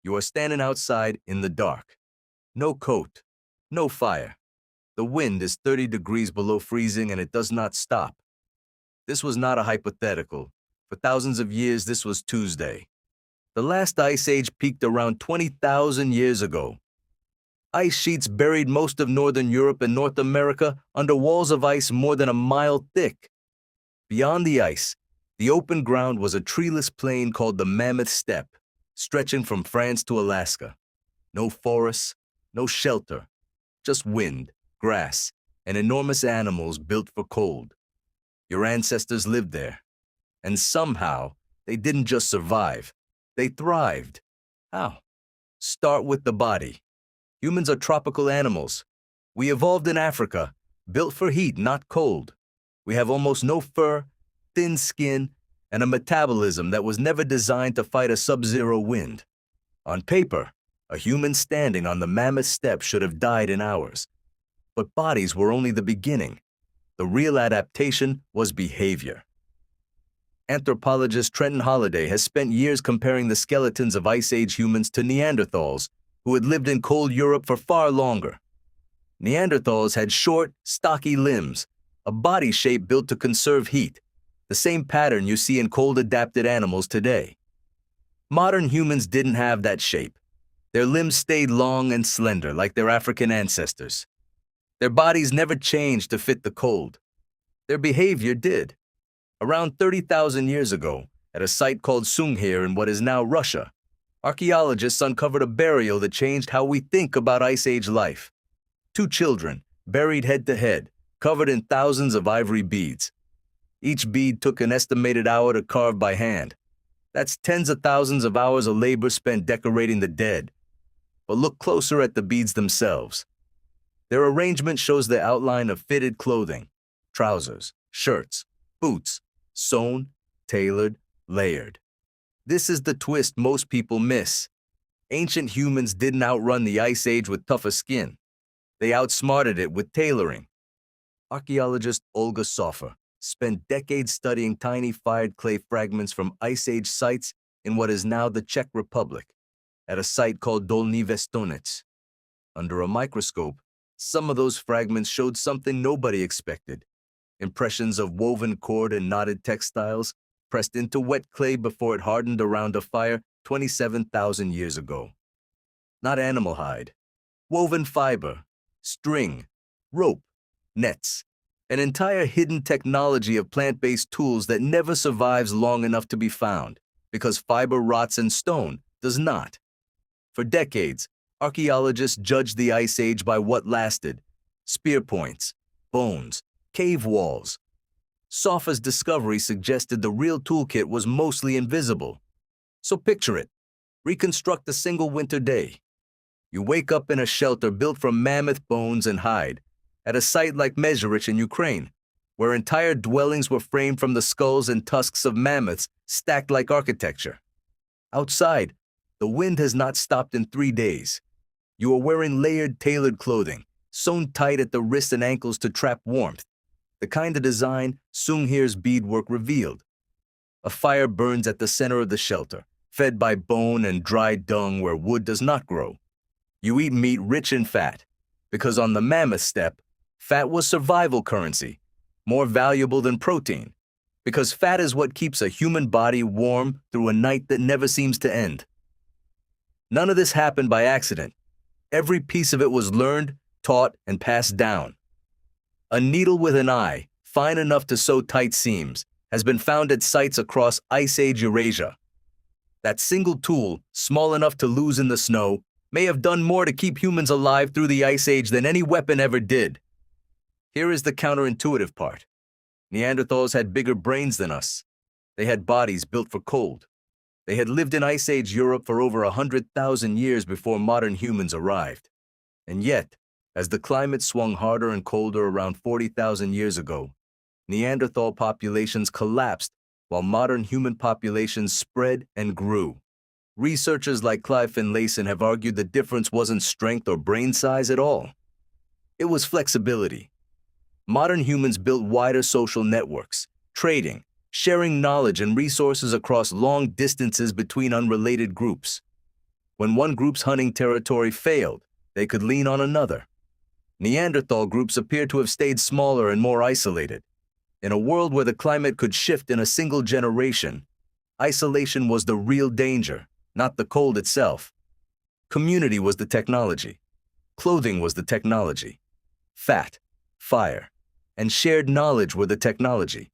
You are standing outside in the dark. No coat, no fire. The wind is 30 degrees below freezing and it does not stop. This was not a hypothetical. For thousands of years, this was Tuesday. The last ice age peaked around 20,000 years ago. Ice sheets buried most of northern Europe and North America under walls of ice more than a mile thick. Beyond the ice, the open ground was a treeless plain called the Mammoth Steppe, stretching from France to Alaska. No forests, no shelter, just wind, grass, and enormous animals built for cold. Your ancestors lived there, and somehow they didn't just survive, they thrived. How? Start with the body. Humans are tropical animals. We evolved in Africa, built for heat, not cold. We have almost no fur, thin skin, and a metabolism that was never designed to fight a sub-zero wind. On paper, a human standing on the Mammoth Steppe should have died in hours. But bodies were only the beginning. The real adaptation was behavior. Anthropologist Trenton Holliday has spent years comparing the skeletons of Ice Age humans to Neanderthals, who had lived in cold Europe for far longer. Neanderthals had short, stocky limbs, a body shape built to conserve heat, the same pattern you see in cold-adapted animals today. Modern humans didn't have that shape. Their limbs stayed long and slender like their African ancestors. Their bodies never changed to fit the cold. Their behavior did. Around 30,000 years ago, at a site called Sunghir in what is now Russia, archaeologists uncovered a burial that changed how we think about Ice Age life. 2 children, buried head to head, covered in thousands of ivory beads. Each bead took an estimated hour to carve by hand. That's tens of thousands of hours of labor spent decorating the dead. But look closer at the beads themselves. Their arrangement shows the outline of fitted clothing, trousers, shirts, boots, sewn, tailored, layered. This is the twist most people miss. Ancient humans didn't outrun the Ice Age with tougher skin. They outsmarted it with tailoring. Archaeologist Olga Sofer spent decades studying tiny fired clay fragments from Ice Age sites in what is now the Czech Republic, at a site called Dolní Věstonice. Under a microscope, some of those fragments showed something nobody expected. Impressions of woven cord and knotted textiles pressed into wet clay before it hardened around a fire 27,000 years ago. Not animal hide, woven fiber, string, rope, nets, an entire hidden technology of plant-based tools that never survives long enough to be found, because fiber rots and stone does not. For decades, archaeologists judged the Ice Age by what lasted: spear points, bones, cave walls. Sofer's discovery suggested the real toolkit was mostly invisible. So picture it. Reconstruct a single winter day. You wake up in a shelter built from mammoth bones and hide, at a site like Mezhirich in Ukraine, where entire dwellings were framed from the skulls and tusks of mammoths stacked like architecture. Outside, the wind has not stopped in 3 days. You are wearing layered, tailored clothing, sewn tight at the wrists and ankles to trap warmth, the kind of design Sunghir's beadwork revealed. A fire burns at the center of the shelter, fed by bone and dry dung where wood does not grow. You eat meat rich in fat, because on the Mammoth Steppe, fat was survival currency, more valuable than protein, because fat is what keeps a human body warm through a night that never seems to end. None of this happened by accident. Every piece of it was learned, taught, and passed down. A needle with an eye, fine enough to sew tight seams, has been found at sites across Ice Age Eurasia. That single tool, small enough to lose in the snow, may have done more to keep humans alive through the Ice Age than any weapon ever did. Here is the counterintuitive part. Neanderthals had bigger brains than us. They had bodies built for cold. They had lived in Ice Age Europe for over 100,000 years before modern humans arrived. And yet, as the climate swung harder and colder around 40,000 years ago, Neanderthal populations collapsed while modern human populations spread and grew. Researchers like Clive Finlayson have argued the difference wasn't strength or brain size at all. It was flexibility. Modern humans built wider social networks, trading, sharing knowledge and resources across long distances between unrelated groups. When one group's hunting territory failed, they could lean on another. Neanderthal groups appear to have stayed smaller and more isolated. In a world where the climate could shift in a single generation, isolation was the real danger, not the cold itself. Community was the technology. Clothing was the technology. Fat, fire, and shared knowledge were the technology,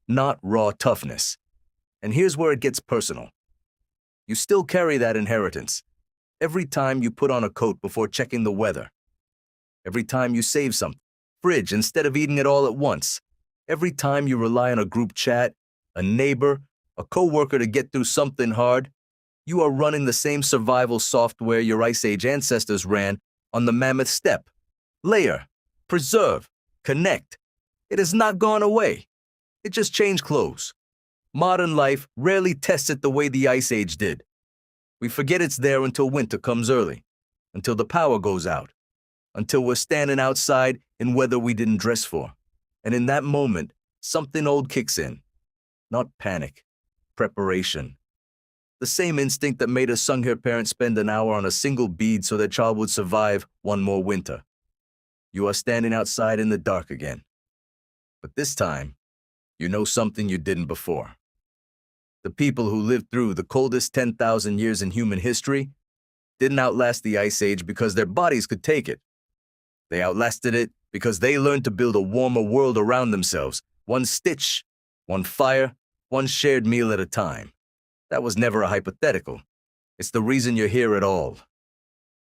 not raw toughness. And here's where it gets personal. You still carry that inheritance. Every time you put on a coat before checking the weather. Every time you save something, fridge instead of eating it all at once. Every time you rely on a group chat, a neighbor, a coworker to get through something hard, you are running the same survival software your Ice Age ancestors ran on the mammoth steppe. Layer, preserve, connect. It has not gone away. It just changed clothes. Modern life rarely tests it the way the Ice Age did. We forget it's there until winter comes early, until the power goes out, until we're standing outside in weather we didn't dress for. And in that moment, something old kicks in. Not panic, preparation. The same instinct that made a Sunghir parent spend an hour on a single bead so their child would survive one more winter. You are standing outside in the dark again. But this time, you know something you didn't before. The people who lived through the coldest 10,000 years in human history didn't outlast the Ice Age because their bodies could take it. They outlasted it because they learned to build a warmer world around themselves, one stitch, one fire, one shared meal at a time. That was never a hypothetical. It's the reason you're here at all.